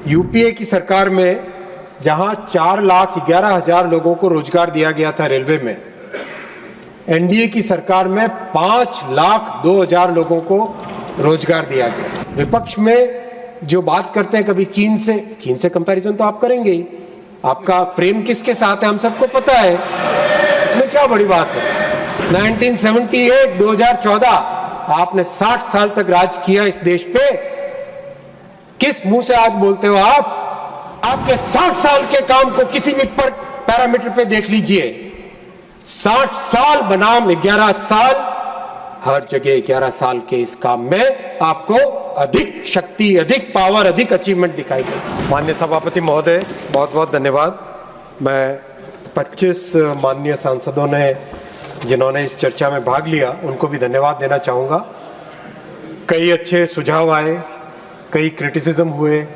UPA की सरकार में जहां 4,11,000 लोगों को रोजगार दिया गया था रेलवे में, एनडीए की सरकार में 5,02,000 लोगों को रोजगार दिया गया। विपक्ष में जो बात करते हैं कभी चीन से कंपैरिजन तो आप करेंगे ही। आपका प्रेम किसके साथ है हम सबको पता है, इसमें क्या बड़ी बात है। 1978 2014 आपने 60 साल तक राज किया इस देश पे। किस मुंह से आज बोलते हो आप? आपके 60 साल के काम को किसी भी पैरामीटर पे देख लीजिए। 60 साल बनाम 11 साल, हर जगह 11 साल के इस काम में आपको अधिक शक्ति, अधिक पावर, अधिक अचीवमेंट दिखाई देगी। माननीय सभापति महोदय, बहुत बहुत धन्यवाद। मैं 25 माननीय सांसदों ने जिन्होंने इस चर्चा में भाग लिया उनको भी धन्यवाद देना चाहूँगा। कई अच्छे सुझाव आए, कई क्रिटिसिज्म हुए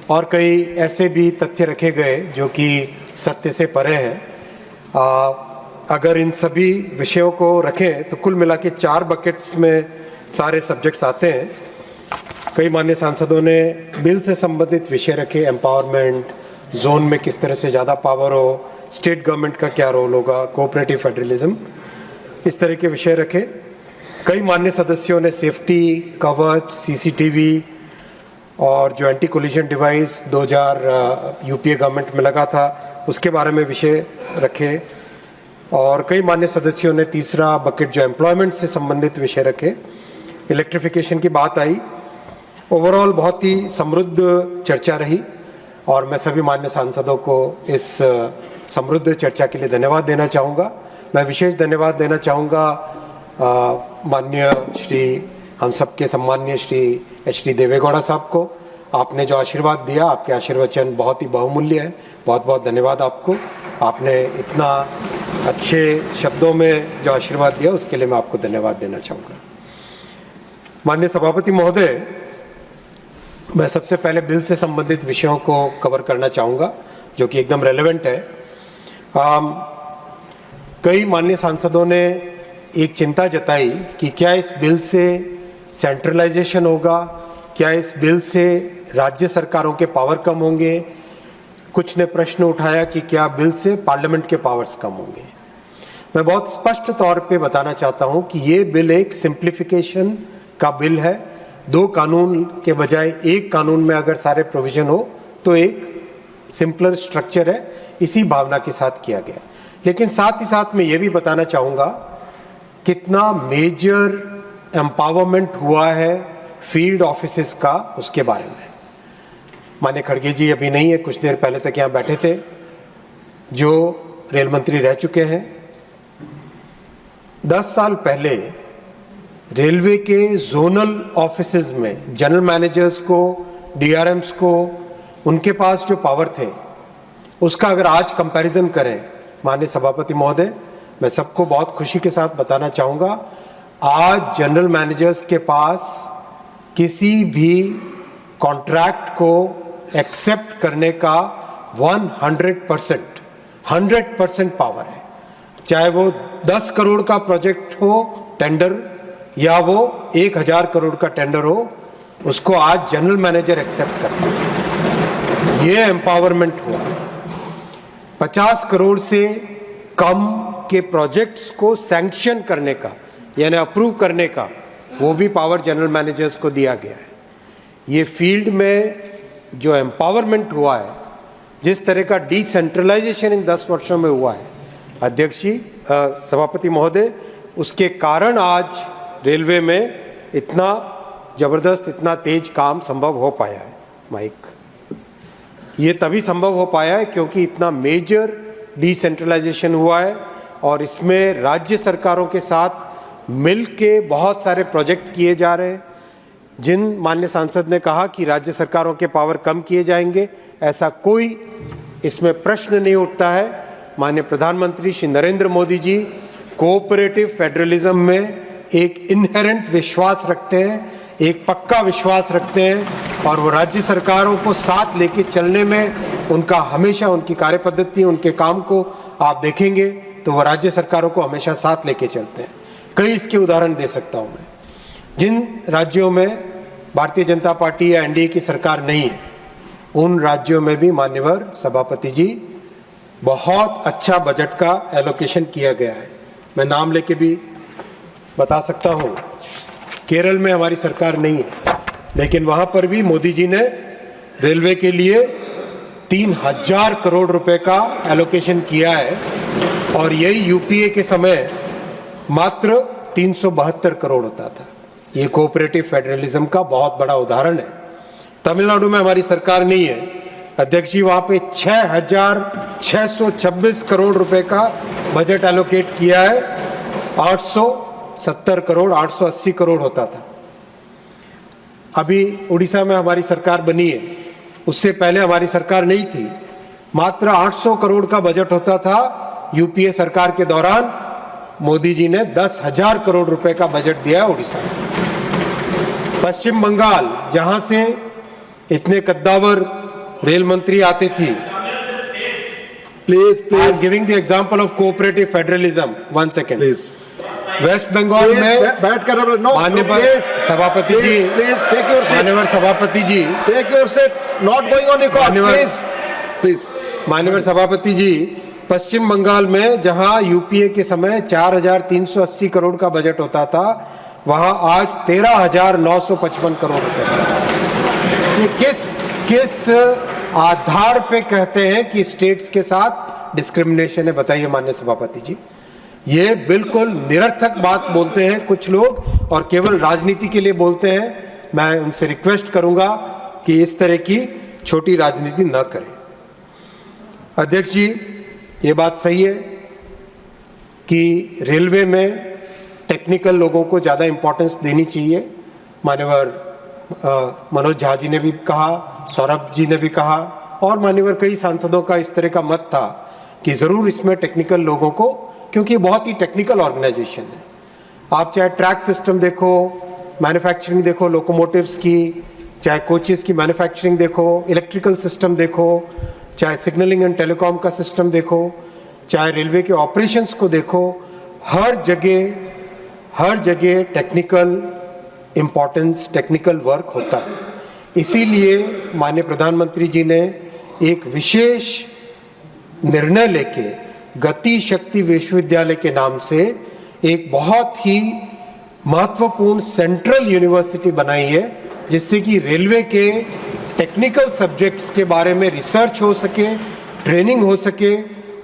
और कई ऐसे भी तथ्य रखे गए जो कि सत्य से परे हैं। अगर इन सभी विषयों को रखें तो कुल मिला के 4 बकेट्स में सारे सब्जेक्ट्स आते हैं। कई माननीय सांसदों ने बिल से संबंधित विषय रखे, एम्पावरमेंट, जोन में किस तरह से ज़्यादा पावर हो, स्टेट गवर्नमेंट का क्या रोल होगा, कोऑपरेटिव फेडरलिज्म, इस तरह के विषय रखे। कई माननीय सदस्यों ने सेफ्टी, कवच, सीसीटीवी और जो anti collision device 2000 UPA government में लगा था उसके बारे में विषय रखे। और कई माननीय सदस्यों ने तीसरा बकेट जो एम्प्लॉयमेंट से संबंधित विषय रखे। इलेक्ट्रिफिकेशन की बात आई। ओवरऑल बहुत ही समृद्ध चर्चा रही और मैं सभी माननीय सांसदों को इस समृद्ध चर्चा के लिए धन्यवाद देना चाहूँगा। मैं विशेष धन्यवाद देना चाहूँगा माननीय श्री हम सबके सम्माननीय श्री एच.डी. देवेगौड़ा साहब को। आपने जो आशीर्वाद दिया, आपके आशीर्वचन बहुत ही बहुमूल्य है। बहुत बहुत धन्यवाद आपको। आपने इतना अच्छे शब्दों में जो आशीर्वाद दिया उसके लिए मैं आपको धन्यवाद देना चाहूँगा। माननीय सभापति महोदय, मैं सबसे पहले बिल से संबंधित विषयों को कवर करना चाहूँगा जो कि एकदम रेलेवेंट है। कई माननीय सांसदों ने एक चिंता जताई कि क्या इस बिल से सेंट्रलाइजेशन होगा, क्या इस बिल से राज्य सरकारों के पावर कम होंगे। कुछ ने प्रश्न उठाया कि क्या बिल से पार्लियामेंट के पावर्स कम होंगे। मैं बहुत स्पष्ट तौर पे बताना चाहता हूं कि ये बिल एक सिंप्लीफिकेशन का बिल है। 2 कानून के बजाय एक कानून में अगर सारे प्रोविजन हो तो एक सिंपलर स्ट्रक्चर है। इसी भावना के साथ किया गया। लेकिन साथ ही साथ मैं ये भी बताना चाहूँगा कितना मेजर एम्पावरमेंट हुआ है फील्ड ऑफिसेस का, उसके बारे में। माननीय खड़गे जी अभी नहीं है, कुछ देर पहले तक यहाँ बैठे थे, जो रेल मंत्री रह चुके हैं। 10 साल पहले रेलवे के जोनल ऑफिसेस में जनरल मैनेजर्स को, डीआरएम्स को, उनके पास जो पावर थे उसका अगर आज कंपैरिजन करें, माननीय सभापति महोदय, मैं सबको बहुत खुशी के साथ बताना चाहूँगा, आज जनरल मैनेजर्स के पास किसी भी कॉन्ट्रैक्ट को एक्सेप्ट करने का 100% पावर है। चाहे वो 10 करोड़ का प्रोजेक्ट हो टेंडर या वो 1000 करोड़ का टेंडर हो, उसको आज जनरल मैनेजर एक्सेप्ट करते हैं। ये एम्पावरमेंट हुआ। 50 करोड़ से कम के प्रोजेक्ट्स को सैंक्शन करने का यानी अप्रूव करने का वो भी पावर जनरल मैनेजर्स को दिया गया है। ये फील्ड में जो एम्पावरमेंट हुआ है, जिस तरह का डिसेंट्रलाइजेशन इन 10 वर्षों में हुआ है, अध्यक्ष जी, सभापति महोदय, उसके कारण आज रेलवे में इतना जबरदस्त, इतना तेज काम संभव हो पाया है। माइक, ये तभी संभव हो पाया है क्योंकि इतना मेजर डिसेंट्रलाइजेशन हुआ है और इसमें राज्य सरकारों के साथ मिल के बहुत सारे प्रोजेक्ट किए जा रहे हैं। जिन माननीय सांसद ने कहा कि राज्य सरकारों के पावर कम किए जाएंगे, ऐसा कोई इसमें प्रश्न नहीं उठता है। माननीय प्रधानमंत्री श्री नरेंद्र मोदी जी कोऑपरेटिव फेडरलिज्म में एक इनहेरेंट विश्वास रखते हैं, एक पक्का विश्वास रखते हैं और वो राज्य सरकारों को साथ लेके चलने में उनका हमेशा, उनकी कार्यपद्धति, उनके काम को आप देखेंगे तो वो राज्य सरकारों को हमेशा साथ लेके चलते हैं। कई इसके उदाहरण दे सकता हूँ मैं। जिन राज्यों में भारतीय जनता पार्टी या एनडीए की सरकार नहीं है, उन राज्यों में भी मान्यवर सभापति जी बहुत अच्छा बजट का एलोकेशन किया गया है। मैं नाम लेके भी बता सकता हूं, केरल में हमारी सरकार नहीं है, लेकिन वहां पर भी मोदी जी ने रेलवे के लिए 3000 करोड़ रुपए का एलोकेशन किया है, और यही यूपीए के समय मात्र 372 करोड़ होता था। ये कोऑपरेटिव फेडरलिज्म का बहुत बड़ा उदाहरण है। तमिलनाडु में हमारी सरकार नहीं है, अध्यक्ष जी, वहां पे 6626 करोड़ रुपए का बजट एलोकेट किया है। 870 करोड़ 880 करोड़ होता था। अभी उड़ीसा में हमारी सरकार बनी है, उससे पहले हमारी सरकार नहीं थी, मात्र 800 करोड़ का बजट होता था। यूपीए सरकार के दौरान मोदी जी ने 10,000 करोड़ रुपए का बजट दिया है उड़ीसा में। पश्चिम बंगाल, जहां से इतने कद्दावर रेल मंत्री आते थे, Please, I am please, giving the example of cooperative federalism. 1 second. please. West Bengal में बैठ कर नो, माननीय सभापति जी, प्लीज टेक योर सीट, माननीय सभापति जी, take your seat, not going on record, मान्यवर- प्लीज, प्लीज। माननीय सभापति जी, पश्चिम बंगाल में जहां यूपीए के समय 4380 करोड़ का बजट होता था, वहां आज 13,955 करोड़ रुपए का। ये किस आधार पे कहते हैं कि स्टेट्स के साथ डिस्क्रिमिनेशन है? बताइए माननीय सभापति जी। ये बिल्कुल निरर्थक बात बोलते हैं कुछ लोग, और केवल राजनीति के लिए बोलते हैं। मैं उनसे रिक्वेस्ट करूंगा कि इस तरह की छोटी राजनीति न करें। अध्यक्ष जी, ये बात सही है कि रेलवे में टेक्निकल लोगों को ज़्यादा इंपॉर्टेंस देनी चाहिए। मान्यवर मनोज झा जी ने भी कहा, सौरभ जी ने भी कहा, और मान्यवर कई सांसदों का इस तरह का मत था कि ज़रूर इसमें टेक्निकल लोगों को, क्योंकि बहुत ही टेक्निकल ऑर्गेनाइजेशन है। आप चाहे ट्रैक सिस्टम देखो, मैन्युफैक्चरिंग देखो लोकोमोटिव्स की, चाहे कोचेस की मैन्युफैक्चरिंग देखो, इलेक्ट्रिकल सिस्टम देखो, चाहे सिग्नलिंग एंड टेलीकॉम का सिस्टम देखो, चाहे रेलवे के ऑपरेशंस को देखो, हर जगह टेक्निकल इम्पोर्टेंस, टेक्निकल वर्क होता है। इसीलिए माननीय प्रधानमंत्री जी ने एक विशेष निर्णय लेके गति शक्ति विश्वविद्यालय के नाम से एक बहुत ही महत्वपूर्ण सेंट्रल यूनिवर्सिटी बनाई है, जिससे कि रेलवे के टेक्निकल सब्जेक्ट्स के बारे में रिसर्च हो सके, ट्रेनिंग हो सके,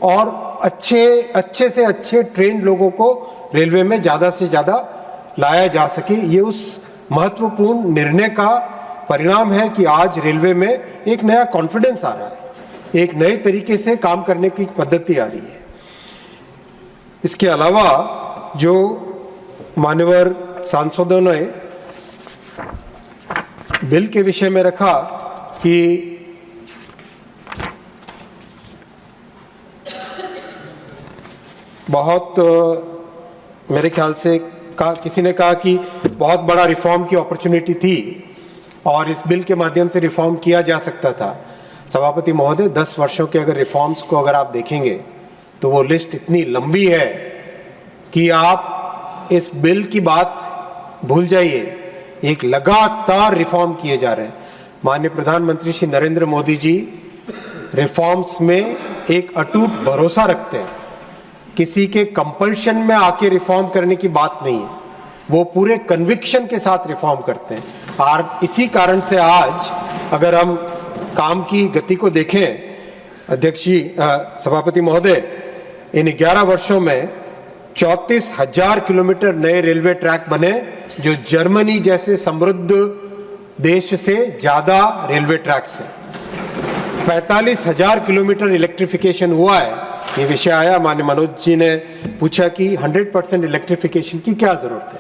और अच्छे से अच्छे ट्रेंड लोगों को रेलवे में ज़्यादा से ज़्यादा लाया जा सके। ये उस महत्वपूर्ण निर्णय का परिणाम है कि आज रेलवे में एक नया कॉन्फिडेंस आ रहा है, एक नए तरीके से काम करने की पद्धति आ रही है। इसके अलावा जो मान्यवर सांसदों ने बिल के विषय में रखा कि बहुत मेरे ख्याल से किसी ने कहा कि बहुत बड़ा रिफॉर्म की अपॉर्चुनिटी थी और इस बिल के माध्यम से रिफॉर्म किया जा सकता था। सभापति महोदय, 10 वर्षों के अगर रिफॉर्म्स को अगर आप देखेंगे तो वो लिस्ट इतनी लंबी है कि आप इस बिल की बात भूल जाइए। एक लगातार रिफॉर्म किए जा रहे हैं। माननीय प्रधानमंत्री श्री नरेंद्र मोदी जी रिफॉर्म्स में एक अटूट भरोसा रखते हैं। किसी के कंपल्शन में आके रिफॉर्म करने की बात नहीं है, वो पूरे कन्विक्शन के साथ रिफॉर्म करते हैं। और इसी कारण से आज अगर हम काम की गति को देखें, अध्यक्ष जी, सभापति महोदय, इन 11 वर्षों में 34,000 किलोमीटर नए रेलवे ट्रैक बने, जो जर्मनी जैसे समृद्ध देश से ज्यादा रेलवे ट्रैक्स हैं। 45,000 किलोमीटर इलेक्ट्रिफिकेशन हुआ है। ये विषय आया, माननीय मनोज जी ने पूछा कि 100% इलेक्ट्रिफिकेशन की क्या जरूरत है।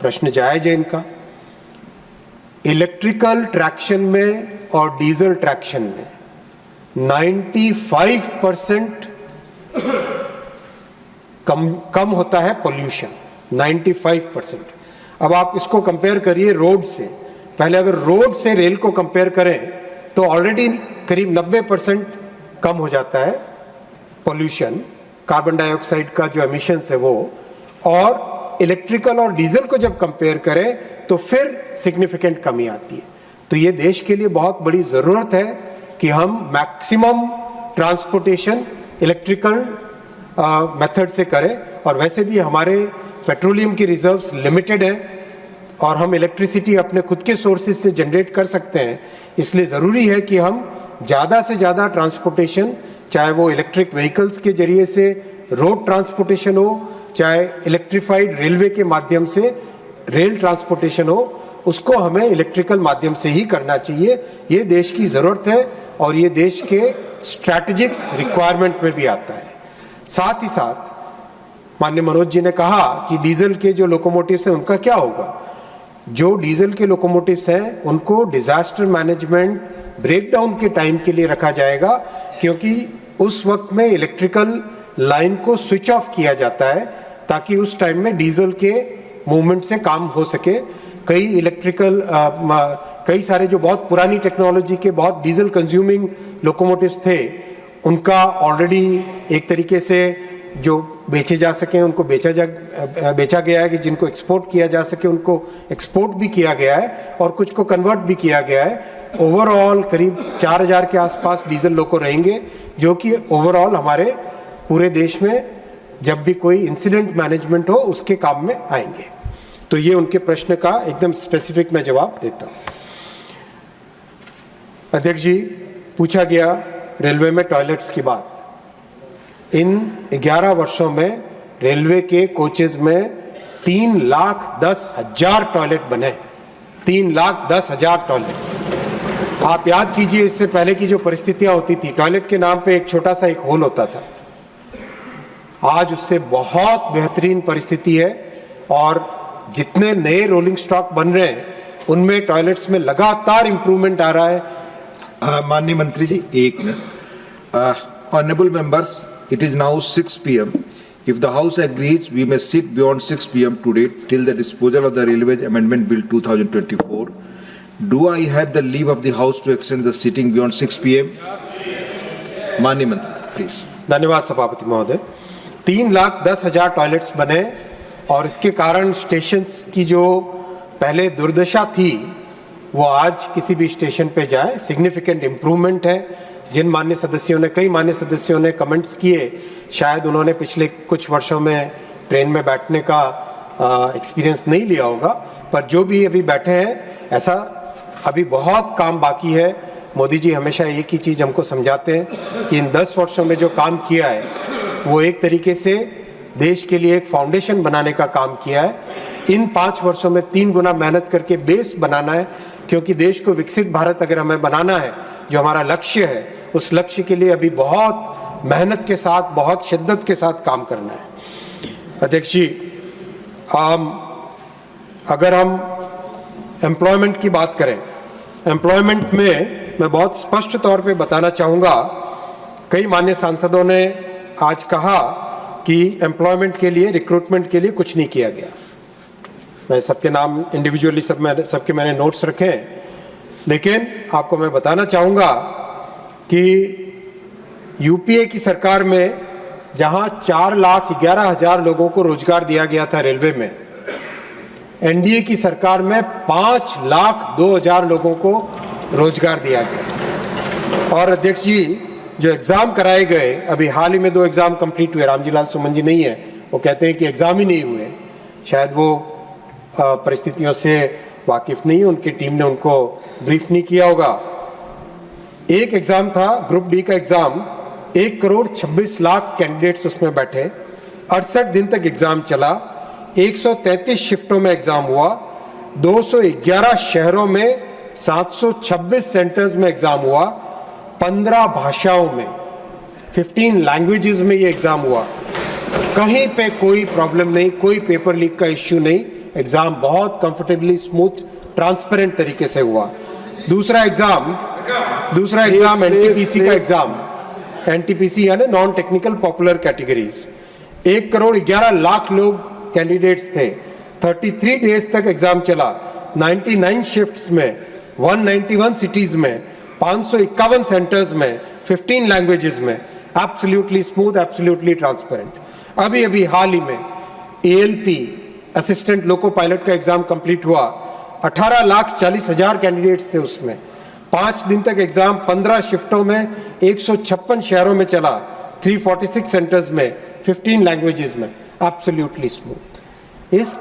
प्रश्न जायज है इनका। इलेक्ट्रिकल ट्रैक्शन में और डीजल ट्रैक्शन में 95% कम होता है पोल्यूशन, 95%। अब आप इसको कंपेयर करिए रोड से। पहले अगर रोड से रेल को कंपेयर करें तो ऑलरेडी करीब 90% कम हो जाता है पोल्यूशन, कार्बन डाइऑक्साइड का जो एमिशंस है वो। और इलेक्ट्रिकल और डीजल को जब कंपेयर करें तो फिर सिग्निफिकेंट कमी आती है। तो ये देश के लिए बहुत बड़ी ज़रूरत है कि हम मैक्सिमम ट्रांसपोर्टेशन इलेक्ट्रिकल मेथड से करें, और वैसे भी हमारे पेट्रोलियम की रिजर्व्स लिमिटेड हैं और हम इलेक्ट्रिसिटी अपने खुद के सोर्सेज से जनरेट कर सकते हैं। इसलिए ज़रूरी है कि हम ज़्यादा से ज़्यादा ट्रांसपोर्टेशन, चाहे वो इलेक्ट्रिक व्हीकल्स के जरिए से रोड ट्रांसपोर्टेशन हो, चाहे इलेक्ट्रीफाइड रेलवे के माध्यम से रेल ट्रांसपोर्टेशन हो, उसको हमें इलेक्ट्रिकल माध्यम से ही करना चाहिए। ये देश की ज़रूरत है और ये देश के स्ट्रैटेजिक रिक्वायरमेंट में भी आता है। साथ ही साथ माननीय मनोज जी ने कहा कि डीजल के जो लोकोमोटिव्स हैं उनका क्या होगा। जो डीजल के लोकोमोटिव्स हैं उनको डिजास्टर मैनेजमेंट ब्रेकडाउन के टाइम के लिए रखा जाएगा, क्योंकि उस वक्त में इलेक्ट्रिकल लाइन को स्विच ऑफ किया जाता है ताकि उस टाइम में डीजल के मूवमेंट से काम हो सके। कई सारे जो बहुत पुरानी टेक्नोलॉजी के बहुत डीजल कंज्यूमिंग लोकोमोटिव्स थे, उनका ऑलरेडी एक तरीके से जो बेचे जा सके उनको बेचा गया है, कि जिनको एक्सपोर्ट किया जा सके उनको एक्सपोर्ट भी किया गया है और कुछ को कन्वर्ट भी किया गया है। ओवरऑल करीब 4000 के आसपास डीजल लोको रहेंगे, जो कि ओवरऑल हमारे पूरे देश में जब भी कोई इंसिडेंट मैनेजमेंट हो उसके काम में आएंगे। तो ये उनके प्रश्न का एकदम स्पेसिफिक मैं जवाब देता हूँ। अध्यक्ष जी, पूछा गया रेलवे में टॉयलेट्स की बात। इन 11 वर्षों में रेलवे के कोचेज में 3,10,000 टॉयलेट बने। 3,10,000 टॉयलेट्स। आप याद कीजिए, इससे पहले की जो परिस्थितियां होती थी, टॉयलेट के नाम पे एक छोटा सा एक होल होता था। आज उससे बहुत बेहतरीन परिस्थिति है और जितने नए रोलिंग स्टॉक बन रहे हैं उनमें टॉयलेट्स में लगातार इंप्रूवमेंट आ रहा है। माननीय मंत्री जी, एक minute. Honourable members, it is now 6 p.m. If the House agrees, we may sit beyond 6 p.m. today till the disposal of the Railways Amendment Bill 2024. Do I have the leave of the House to extend the sitting beyond 6 p.m.? माननीय मंत्री, please. धन्यवाद सभापति महोदय। 3,10,000 toilets बने और इसके कारण stations की जो पहले दुर्दशा थी वो आज किसी भी स्टेशन पे जाए सिग्निफिकेंट इम्प्रूवमेंट है। कई मान्य सदस्यों ने कमेंट्स किए, शायद उन्होंने पिछले कुछ वर्षों में ट्रेन में बैठने का एक्सपीरियंस नहीं लिया होगा, पर जो भी अभी बैठे हैं, ऐसा अभी बहुत काम बाकी है। मोदी जी हमेशा एक ही चीज़ हमको समझाते हैं कि इन 10 वर्षों में जो काम किया है वो एक तरीके से देश के लिए एक फाउंडेशन बनाने का काम किया है। इन 5 वर्षों में 3 गुना मेहनत करके बेस बनाना है, क्योंकि देश को विकसित भारत अगर हमें बनाना है, जो हमारा लक्ष्य है, उस लक्ष्य के लिए अभी बहुत मेहनत के साथ, बहुत शिद्दत के साथ काम करना है। अध्यक्ष जी, अगर हम एम्प्लॉयमेंट की बात करें, एम्प्लॉयमेंट में मैं बहुत स्पष्ट तौर पे बताना चाहूँगा, कई मान्य सांसदों ने आज कहा कि एम्प्लॉयमेंट के लिए, रिक्रूटमेंट के लिए कुछ नहीं किया गया। मैं सबके नाम इंडिविजुअली सबके मैंने नोट्स रखे हैं, लेकिन आपको मैं बताना चाहूँगा कि यूपीए की सरकार में जहां 4,11,000 लोगों को रोजगार दिया गया था रेलवे में, एनडीए की सरकार में 5,02,000 लोगों को रोजगार दिया गया। और अध्यक्ष जी, जो एग्जाम कराए गए, अभी हाल ही में 2 एग्जाम कंप्लीट हुए। रामजी लाल सुमन जी नहीं है, वो कहते हैं कि एग्जाम ही नहीं हुए, शायद वो परिस्थितियों से वाकिफ नहीं, उनकी टीम ने उनको ब्रीफ नहीं किया होगा। एक एग्जाम था ग्रुप डी का एग्जाम, 1,26,00,000 कैंडिडेट्स उसमें बैठे, 68 दिन तक एग्जाम चला, 133 शिफ्टों में एग्जाम हुआ, 211 शहरों में 726 सेंटर्स में एग्जाम हुआ, 15 भाषाओं में 15 लैंग्वेजेस में ये एग्जाम हुआ। कहीं पे कोई प्रॉब्लम नहीं, कोई पेपर लीक का इश्यू नहीं, एग्जाम बहुत कंफर्टेबली, स्मूथ, ट्रांसपेरेंट तरीके से हुआ। दूसरा एग्जाम एनटीपीसी का एग्जाम, एनटीपीसी यानी नॉन टेक्निकल पॉपुलर कैटेगरीज, 1,11,00,000 लोग कैंडिडेट्स थे, 33 डेज तक एग्जाम चला, 99 शिफ्ट्स में, 191 सिटीज में, 551 सेंटर्स में, 15 लैंग्वेजेस में, एब्सोल्युटली स्मूथ, एब्सोल्युटली ट्रांसपेरेंट। अभी हाल ही में एएलपी असिस्टेंट लोको पायलट का एग्जाम कंप्लीट हुआ, 18,40,000 कैंडिडेट्स थे उसमें, 5 दिन तक एग्जाम 15 शिफ्टों में 156 शहरों में चला, 346 सेंटर्स में, 15 लैंग्वेजेस में, एब्सोल्युटली स्मूथ। इस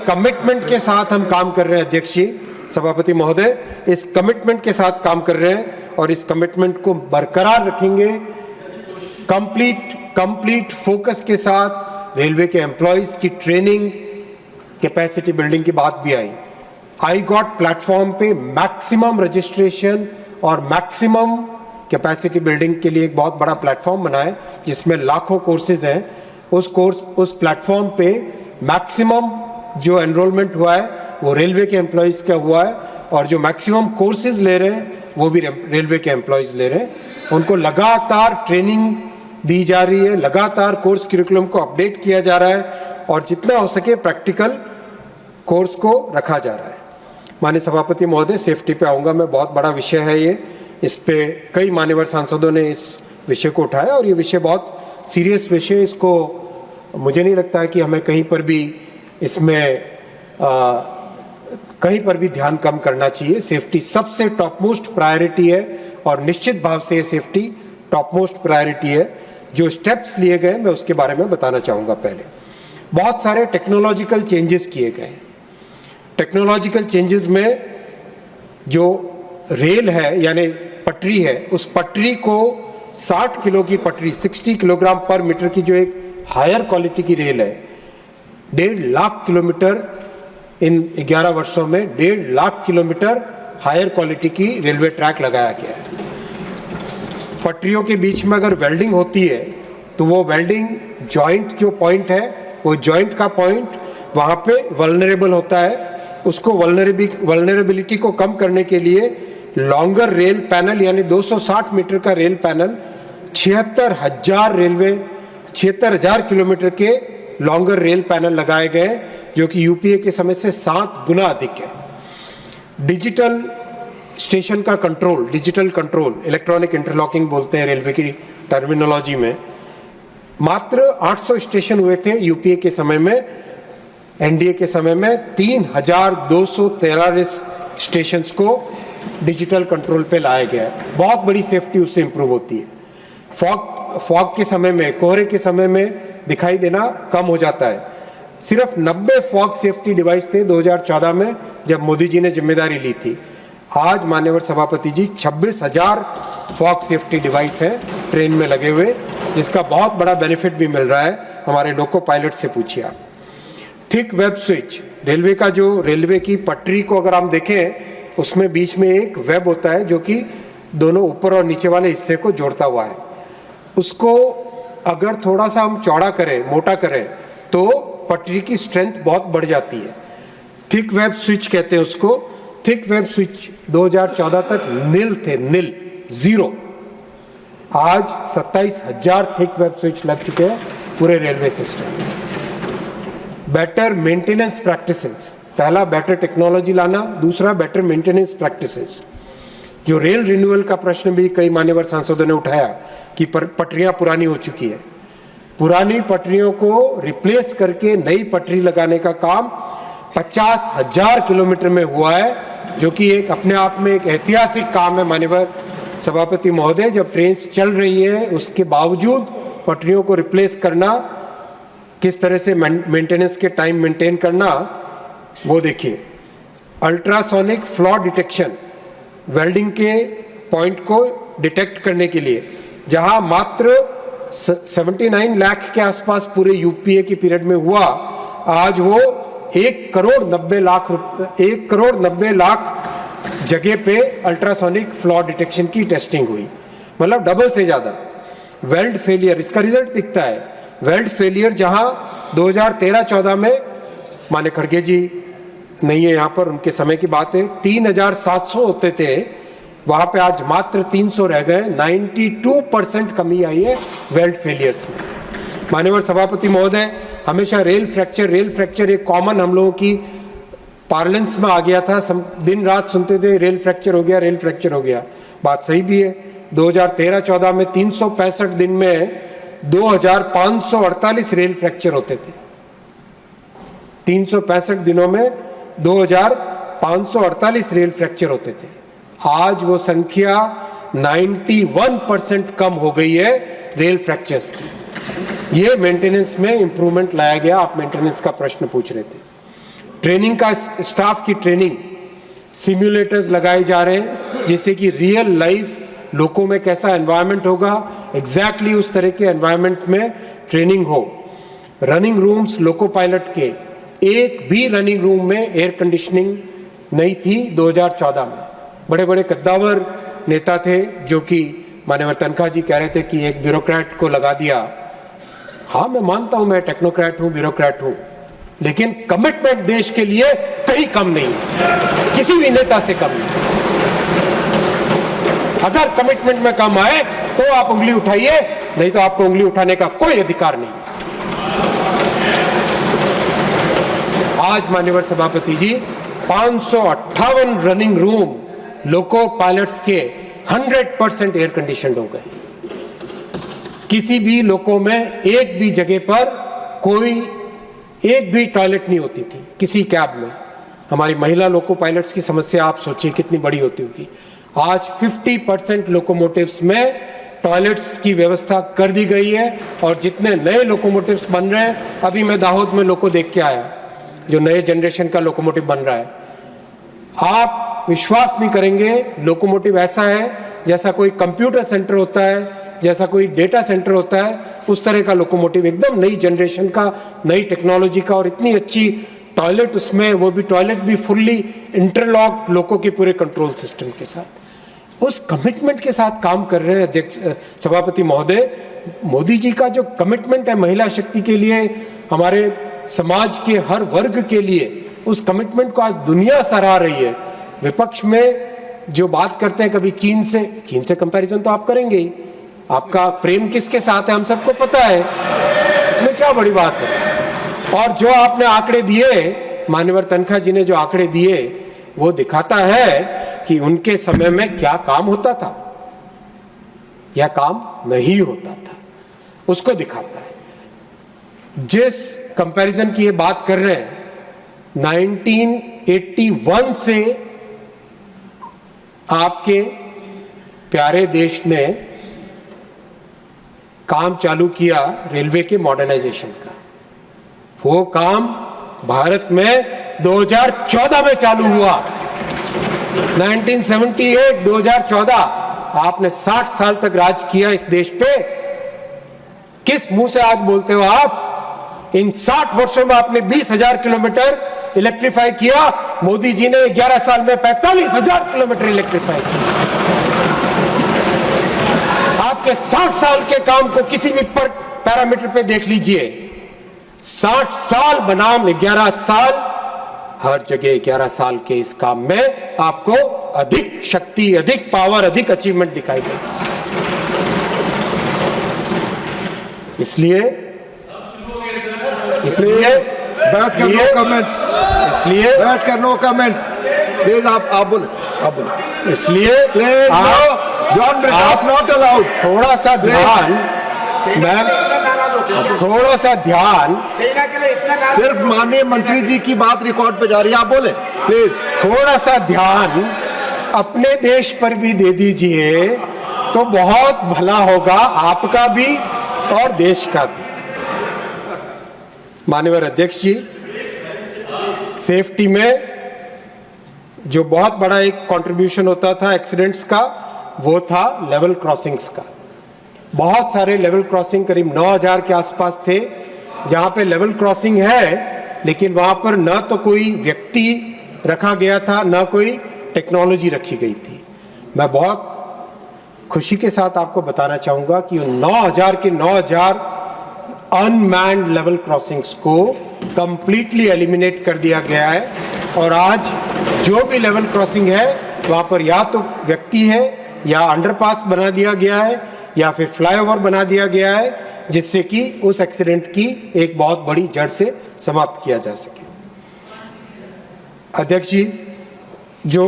कमिटमेंट के साथ हम काम कर रहे हैं अध्यक्ष जी, सभापति महोदय, इस कमिटमेंट के साथ काम कर रहे हैं और इस कमिटमेंट को बरकरार रखेंगे। कंप्लीट फोकस के साथ रेलवे के एम्प्लॉइज की ट्रेनिंग, कैपेसिटी बिल्डिंग की बात भी आई। आई गॉट प्लेटफॉर्म पे मैक्सिमम रजिस्ट्रेशन और मैक्सिमम कैपेसिटी बिल्डिंग के लिए एक बहुत बड़ा प्लेटफॉर्म बना है जिसमें लाखों कोर्सेज हैं। उस प्लेटफॉर्म पे मैक्सिमम जो एनरोलमेंट हुआ है वो रेलवे के एम्प्लॉइज का हुआ है और जो मैक्सिमम कोर्सेज ले रहे हैं वो भी रेलवे के एम्प्लॉइज ले रहे हैं। उनको लगातार ट्रेनिंग दी जा रही है, लगातार कोर्स करिकुलम को अपडेट किया जा रहा है और जितना हो सके प्रैक्टिकल कोर्स को रखा जा रहा है। माननीय सभापति महोदय, सेफ्टी पे आऊँगा मैं, बहुत बड़ा विषय है ये, इस पे कई मान्यवर सांसदों ने इस विषय को उठाया और ये विषय बहुत सीरियस विषय, इसको मुझे नहीं लगता है कि हमें कहीं पर भी इसमें कहीं पर भी ध्यान कम करना चाहिए। सेफ्टी सबसे टॉप मोस्ट प्रायोरिटी है और निश्चित भाव से ये सेफ्टी टॉप मोस्ट प्रायोरिटी है। जो स्टेप्स लिए गए मैं उसके बारे में बताना चाहूँगा। पहले बहुत सारे टेक्नोलॉजिकल चेंजेस किए गए। टेक्नोलॉजिकल चेंजेस में जो रेल है यानी पटरी है, उस पटरी को 60 किलो की पटरी, 60 किलोग्राम पर मीटर की जो एक हायर क्वालिटी की रेल है, 1.5 लाख किलोमीटर इन 11 वर्षों में 1.5 लाख किलोमीटर हायर क्वालिटी की रेलवे ट्रैक लगाया गया है। पटरियों के बीच में अगर वेल्डिंग होती है तो वो वेल्डिंग जॉइंट जो पॉइंट है, वो जॉइंट का पॉइंट वहाँ पे वल्नरेबल होता है। उसको वल्नरेबिलिटी को कम करने के लिए लॉन्गर रेल पैनल यानी 260 मीटर का रेल पैनल 76,000 किलोमीटर के लॉन्गर रेल पैनल लगाए गए जो कि यूपीए के समय से 7 गुना अधिक है। डिजिटल स्टेशन का control, digital control, electronic interlocking बोलते हैं रेलवे की टर्मिनोलॉजी में, मात्र 800 स्टेशन हुए थे यूपीए के समय में। एनडीए के समय में 3,243 स्टेशंस को डिजिटल कंट्रोल पे लाया गया है। बहुत बड़ी सेफ्टी उससे इंप्रूव होती है। फॉग के समय में, कोहरे के समय में दिखाई देना कम हो जाता है। सिर्फ 90 फॉग सेफ्टी डिवाइस थे 2014 में जब मोदी जी ने जिम्मेदारी ली थी। आज माननीय सभापति जी 26,000 फॉग सेफ्टी डिवाइस हैं ट्रेन में लगे हुए, जिसका बहुत बड़ा बेनिफिट भी मिल रहा है। हमारे लोको पायलट से पूछिए आप। थिक वेब स्विच, रेलवे का जो रेलवे की पटरी को अगर हम देखें उसमें बीच में एक वेब होता है जो कि दोनों ऊपर और नीचे वाले हिस्से को जोड़ता हुआ है। उसको अगर थोड़ा सा हम चौड़ा करें, मोटा करें, तो पटरी की स्ट्रेंथ बहुत बढ़ जाती है। थिक वेब स्विच कहते हैं उसको। थिक वेब स्विच 2014 तक नील थे, नील, 0। आज 27,000 थिक वेब स्विच लग चुके हैं पूरे रेलवे सिस्टम में। बेटर मेंटेनेंस प्रैक्टिसेस, पहला बेटर टेक्नोलॉजी लाना, दूसरा बेटर मेंटेनेंस प्रैक्टिसेस। जो रेल रिन्यूअल का प्रश्न भी कई मान्यवर सांसदों ने उठाया कि पटरियां पुरानी हो चुकी है। पुरानी पटरियों को रिप्लेस करके नई पटरी लगाने का काम 50,000 किलोमीटर में हुआ है, जो कि एक अपने आप में एक ऐतिहासिक काम है माननीय सभापति महोदय। जब ट्रेन चल रही है उसके बावजूद पटरियों को रिप्लेस करना, किस तरह से मेंटेनेंस के टाइम मेंटेन करना, वो देखिए। अल्ट्रासोनिक फ्लॉ डिटेक्शन, वेल्डिंग के पॉइंट को डिटेक्ट करने के लिए, जहां मात्र 79 लाख के आसपास पूरे यूपीए की पीरियड में हुआ, आज वो 1 करोड़ 90 लाख जगह पे अल्ट्रासोनिक फ्लॉ डिटेक्शन की टेस्टिंग हुई, मतलब डबल से ज्यादा। वेल्ड फेलियर, इसका रिजल्ट दिखता है। वेल्ड फेलियर जहां 2013-14 में, माने खड़गे जी नहीं है यहाँ पर, उनके समय की बात है, 3,700 होते थे, वहां पे आज मात्र 300 रह गए। 92% कमी आई है वेल्ड फेलियर्स में। माननीय सभापति महोदय, हमेशा रेल फ्रैक्चर एक कॉमन हम लोगों की पार्लेंस में आ गया था। दिन रात सुनते थे रेल फ्रैक्चर हो गया, रेल फ्रैक्चर हो गया। बात सही भी है। 2013-14 में 365 दिन में 2,548 रेल फ्रैक्चर होते थे। 365 दिनों में 2548 रेल फ्रैक्चर होते थे। आज वो संख्या 91% कम हो गई है रेल फ्रैक्चर्स की। ये मेंटेनेंस में इंप्रूवमेंट लाया गया। आप मेंटेनेंस का प्रश्न पूछ रहे थे। ट्रेनिंग का, स्टाफ की ट्रेनिंग, सिम्युलेटर्स लगाए जा रहे हैं जिससे कि रियल लाइफ लोगों में कैसा एनवायरनमेंट होगा, एग्जैक्टली उस तरह के एनवायरनमेंट में ट्रेनिंग हो। रनिंग रूम्स लोको पायलट के, एक भी रनिंग रूम में एयर कंडीशनिंग नहीं थी 2014 में। बड़े बड़े कद्दावर नेता थे जो कि माननीय तनखा जी कह रहे थे कि एक ब्यूरोक्रेट को लगा दिया। हाँ, मैं मानता हूं, मैं टेक्नोक्रेट हूं, ब्यूरोक्रेट हूं, लेकिन कमिटमेंट देश के लिए कहीं कम नहीं है, किसी भी नेता से कम नहीं। अगर कमिटमेंट में कम आए तो आप उंगली उठाइए, नहीं तो आपको उंगली उठाने का कोई अधिकार नहीं। आज माननीय सभापति जी 558 रनिंग रूम लोको पायलट्स के 100% एयर कंडीशनड हो गए। किसी भी लोको में एक भी जगह पर कोई एक भी टॉयलेट नहीं होती थी किसी कैब में। हमारी महिला लोको पायलट्स की समस्या आप सोचिए कितनी बड़ी होती होगी। आज 50% लोकोमोटिव्स में टॉयलेट्स की व्यवस्था कर दी गई है और जितने नए लोकोमोटिव्स बन रहे हैं, अभी मैं दाहोद में लोको देख के आया जो नए जनरेशन का लोकोमोटिव बन रहा है। आप विश्वास नहीं करेंगे, लोकोमोटिव ऐसा है जैसा कोई कंप्यूटर सेंटर होता है, जैसा कोई डेटा सेंटर होता है, उस तरह का लोकोमोटिव, एकदम नई जनरेशन का, नई टेक्नोलॉजी का, और इतनी अच्छी टॉयलेट उसमें, वो भी टॉयलेट भी फुल्ली इंटरलॉक लोको के पूरे कंट्रोल सिस्टम के साथ। उस कमिटमेंट के साथ काम कर रहे हैं अध्यक्ष सभापति महोदय। मोदी जी का जो कमिटमेंट है महिला शक्ति के लिए, हमारे समाज के हर वर्ग के लिए, उस कमिटमेंट को आज दुनिया सराह रही है। विपक्ष में जो बात करते हैं कभी चीन से कंपैरिजन तो आप करेंगे ही। आपका प्रेम किसके साथ है हम सबको पता है, इसमें क्या बड़ी बात है। और जो आपने आंकड़े दिए, माननीय तनखा जी ने जो आंकड़े दिए, वो दिखाता है कि उनके समय में क्या काम होता था या काम नहीं होता था, उसको दिखाता है। जिस कंपैरिजन की ये बात कर रहे हैं, 1981 से आपके प्यारे देश ने काम चालू किया रेलवे के मॉडर्नाइजेशन का। वो काम भारत में 2014 में चालू हुआ। 1978 2014 आपने 60 साल तक राज किया इस देश पे। किस मुंह से आज बोलते हो आप? इन 60 वर्षों में आपने 20,000 किलोमीटर इलेक्ट्रीफाई किया। मोदी जी ने 11 साल में 45,000 किलोमीटर इलेक्ट्रीफाई किया। आपके 60 साल के काम को किसी भी पैरामीटर पे देख लीजिए। 60 साल बनाम 11 साल, हर जगह 11 साल के इस काम में आपको अधिक शक्ति, अधिक पावर, अधिक अचीवमेंट दिखाई देगा। इसलिए बैठ कर नो कमेंट, इसलिए बैठ कर नो कमेंट प्लीज। आप बोले, इसलिए please John Brittas not allowed. थोड़ा सा ध्यान मैम, थोड़ा सा ध्यान, सिर्फ माननीय मंत्री जी की बात रिकॉर्ड पे जा रही है, आप बोले प्लीज। थोड़ा सा ध्यान अपने देश पर भी दे दीजिए तो बहुत भला होगा, आपका भी और देश का भी। माननीय अध्यक्ष जी, सेफ्टी में जो बहुत बड़ा एक कंट्रीब्यूशन होता था एक्सीडेंट्स का, वो था लेवल क्रॉसिंग्स का। बहुत सारे लेवल क्रॉसिंग, करीब 9,000 के आसपास थे, जहां पे लेवल क्रॉसिंग है लेकिन वहां पर न तो कोई व्यक्ति रखा गया था, न कोई टेक्नोलॉजी रखी गई थी। मैं बहुत खुशी के साथ आपको बताना चाहूंगा कि 9,000 के 9,000 अनमैन्ड लेवल क्रॉसिंग्स को कंप्लीटली एलिमिनेट कर दिया गया है। और आज जो भी लेवल क्रॉसिंग है वहां पर या तो व्यक्ति है, या अंडरपास बना दिया गया है, या फिर फ्लाईओवर बना दिया गया है, जिससे कि उस एक्सीडेंट की एक बहुत बड़ी जड़ से समाप्त किया जा सके। अध्यक्ष जी, जो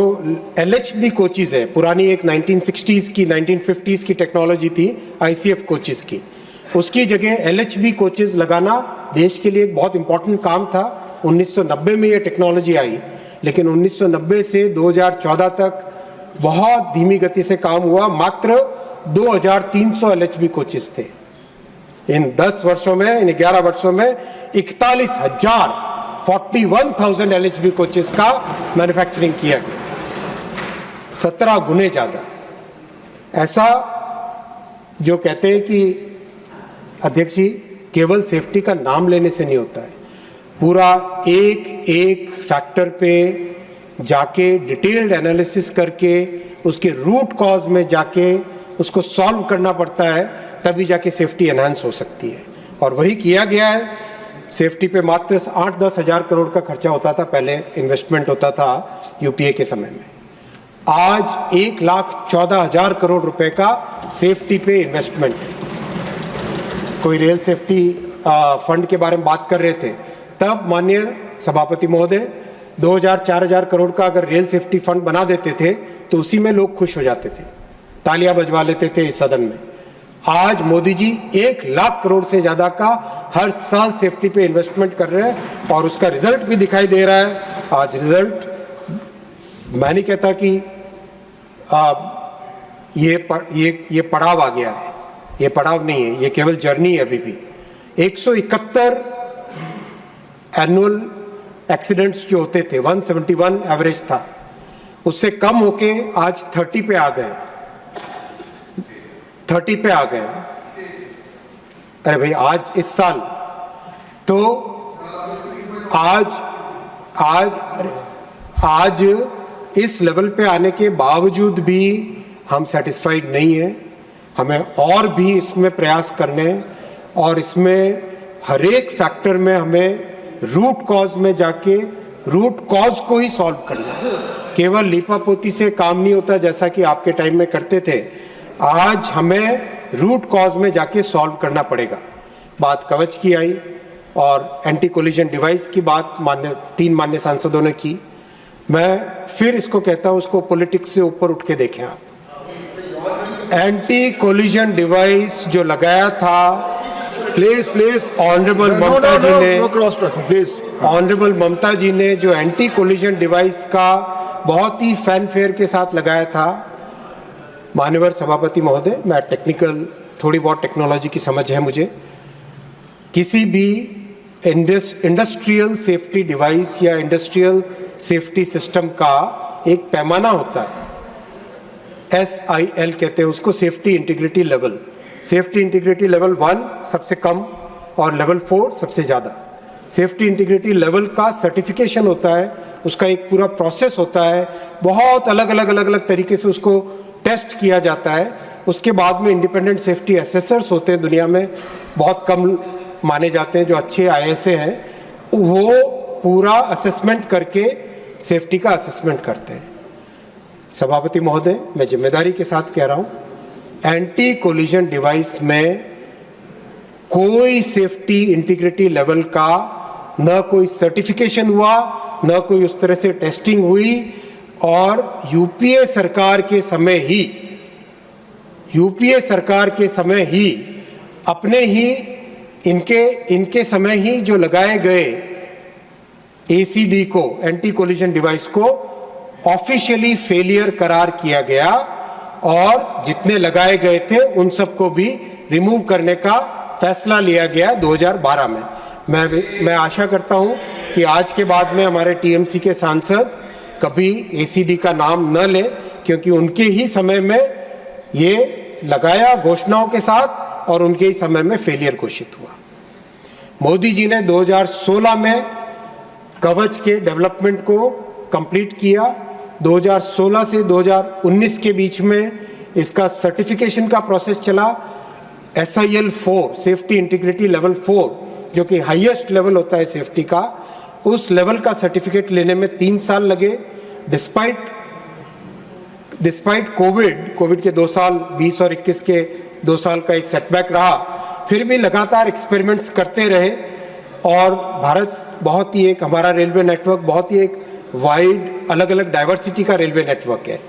LHB कोचेज है, पुरानी एक 1960s की 1950s की टेक्नोलॉजी थी ICF कोचेज की, उसकी जगह LHB कोचेज लगाना देश के लिए एक बहुत इंपॉर्टेंट काम था। 1990 में ये टेक्नोलॉजी आई, लेकिन 1990 से 2014 तक बहुत धीमी गति से काम हुआ। मात्र 2300 एलएचबी कोचेस थे। इन 10 वर्षों में, इन 11 वर्षों में 41,000 एलएचबी कोचेस का मैन्युफैक्चरिंग किया गया, 17 गुने ज्यादा। ऐसा जो कहते हैं कि अध्यक्ष जी केवल सेफ्टी का नाम लेने से नहीं होता है, पूरा एक एक फैक्टर पे जाके डिटेल्ड एनालिसिस करके उसके रूट कॉज में जाके उसको सॉल्व करना पड़ता है, तभी जाके सेफ्टी एनहांस हो सकती है। और वही किया गया है। सेफ्टी पे मात्र 8-10 हजार करोड़ का खर्चा होता था, पहले इन्वेस्टमेंट होता था यूपीए के समय में। आज 1,14,000 करोड़ रुपए का सेफ्टी पे इन्वेस्टमेंट है। कोई रेल सेफ्टी फंड के बारे में बात कर रहे थे, तब माननीय सभापति महोदय 2,000-4,000 करोड़ का अगर रेल सेफ्टी फंड बना देते थे तो उसी में लोग खुश हो जाते थे, तालियां बजवा लेते थे इस सदन में। आज मोदी जी 1,00,000 करोड़ से ज्यादा का हर साल सेफ्टी पे इन्वेस्टमेंट कर रहे हैं और उसका रिजल्ट भी दिखाई दे रहा है। आज रिजल्ट मैं नहीं कहता कि ये पड़ाव आ गया है, ये पड़ाव नहीं है, ये केवल जर्नी है। अभी भी 171 एनुअल एक्सीडेंट्स जो होते थे, 171 एवरेज था, उससे कम होके आज 30 पे आ गए, 30 पे आ गए। अरे भाई आज इस साल तो आज इस लेवल पे आने के बावजूद भी हम सेटिस्फाइड नहीं है। हमें और भी इसमें प्रयास करने हैं और इसमें हर एक फैक्टर में हमें रूट कॉज में जाके रूट कॉज को ही सॉल्व करना है। केवल लीपापोती से काम नहीं होता जैसा कि आपके टाइम में करते थे। आज हमें रूट कॉज में जाके सॉल्व करना पड़ेगा। बात कवच की आई और एंटी कोलिजन डिवाइस की बात तीन मान्य सांसदों ने की। मैं फिर इसको कहता हूं, उसको पॉलिटिक्स से ऊपर उठ के देखें आप। एंटी कोलिजन डिवाइस जो लगाया था, प्लीज ऑनरेबल ममता जी ने, प्लीज ऑनरेबल ममता जी ने जो एंटी कोलिजन डिवाइस का बहुत ही फैनफेयर के साथ लगाया था। माननीय सभापति महोदय, मैं टेक्निकल, थोड़ी बहुत टेक्नोलॉजी की समझ है मुझे। किसी भी इंडस्ट्रियल सेफ्टी डिवाइस या इंडस्ट्रियल सेफ्टी सिस्टम का एक पैमाना होता है, SIL कहते हैं उसको, safety integrity level. Safety integrity level 1 सबसे कम और लेवल 4 सबसे ज़्यादा। सेफ्टी इंटीग्रिटी लेवल का सर्टिफिकेशन होता है, उसका एक पूरा प्रोसेस होता है, बहुत अलग अलग तरीके से उसको टेस्ट किया जाता है। उसके बाद में इंडिपेंडेंट सेफ्टी असेसर्स होते हैं, दुनिया में बहुत कम माने जाते हैं जो अच्छे ISA हैं, वो पूरा असेसमेंट करके सेफ्टी का असेसमेंट करते हैं। सभापति महोदय, मैं जिम्मेदारी के साथ कह रहा हूं, एंटी कोलिजन डिवाइस में कोई सेफ्टी इंटीग्रिटी लेवल का न कोई सर्टिफिकेशन हुआ, न कोई उस तरह से टेस्टिंग हुई। और यूपीए सरकार के समय ही अपने ही इनके समय ही जो लगाए गए ACD को, एंटी कोलिजन डिवाइस को ऑफिशियली फेलियर करार किया गया और जितने लगाए गए थे उन सबको भी रिमूव करने का फैसला लिया गया 2012 में। मैं आशा करता हूं कि आज के बाद में हमारे TMC के सांसद कभी ACD का नाम न लें, क्योंकि उनके ही समय में ये लगाया घोषणाओं के साथ और उनके ही समय में फेलियर घोषित हुआ। मोदी जी ने 2016 में कवच के डेवलपमेंट को कंप्लीट किया। 2016 से 2019 के बीच में इसका सर्टिफिकेशन का प्रोसेस चला। SIL 4, सेफ्टी इंटीग्रिटी लेवल 4, जो कि हाईएस्ट लेवल होता है सेफ्टी का, उस लेवल का सर्टिफिकेट लेने में 3 साल लगे। डिस्पाइट कोविड के 2 साल, 20 और 21 के 2 साल का एक सेटबैक रहा, फिर भी लगातार एक्सपेरिमेंट्स करते रहे। और भारत बहुत ही एक, हमारा रेलवे नेटवर्क बहुत ही एक वाइड, अलग अलग डाइवर्सिटी का रेलवे नेटवर्क है।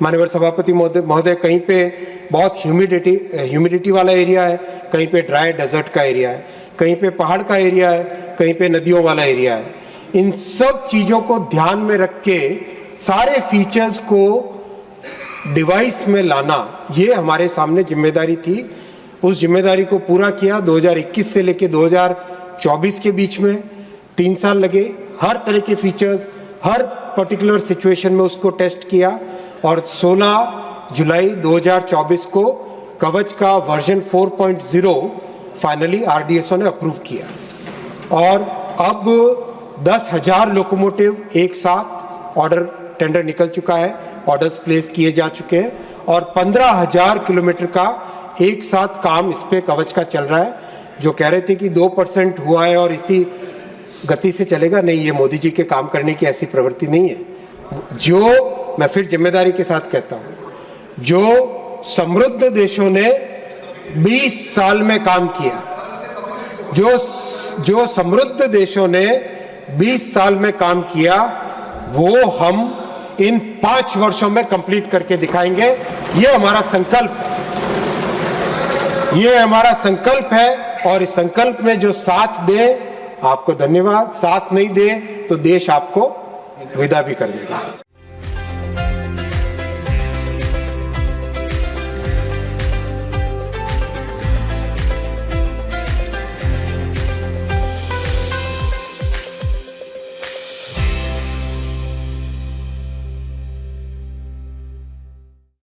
माननीय सभापति महोदय, कहीं पे बहुत ह्यूमिडिटी वाला एरिया है, कहीं पे ड्राई डेजर्ट का एरिया है, कहीं पे पहाड़ का एरिया है, कहीं पे नदियों वाला एरिया है। इन सब चीजों को ध्यान में रख के सारे फीचर्स को डिवाइस में लाना, ये हमारे सामने जिम्मेदारी थी। उस जिम्मेदारी को पूरा किया। 2021 से लेकर 2024 के बीच में 3 साल लगे। हर तरह के फीचर्स, हर पर्टिकुलर सिचुएशन में उसको टेस्ट किया और 16 जुलाई 2024 को कवच का वर्जन 4.0 फाइनली आरडीएसओ ने अप्रूव किया और अब 10,000 लोकोमोटिव एक साथ ऑर्डर टेंडर निकल चुका है, ऑर्डर्स प्लेस किए जा चुके हैं और 15,000 किलोमीटर का एक साथ काम इस पे कवच का चल रहा है। जो कह रहे थे कि 2% हुआ है और इसी गति से चलेगा, नहीं, ये मोदी जी के काम करने की ऐसी प्रवृत्ति नहीं है। जो मैं फिर जिम्मेदारी के साथ कहता हूं, जो समृद्ध देशों ने 20 साल में काम किया, जो समृद्ध देशों ने 20 साल में काम किया, वो हम इन 5 वर्षों में कंप्लीट करके दिखाएंगे। ये हमारा संकल्प है, ये हमारा संकल्प है और इस संकल्प में जो साथ दे आपको धन्यवाद, साथ नहीं दे तो देश आपको विदा भी कर देगा।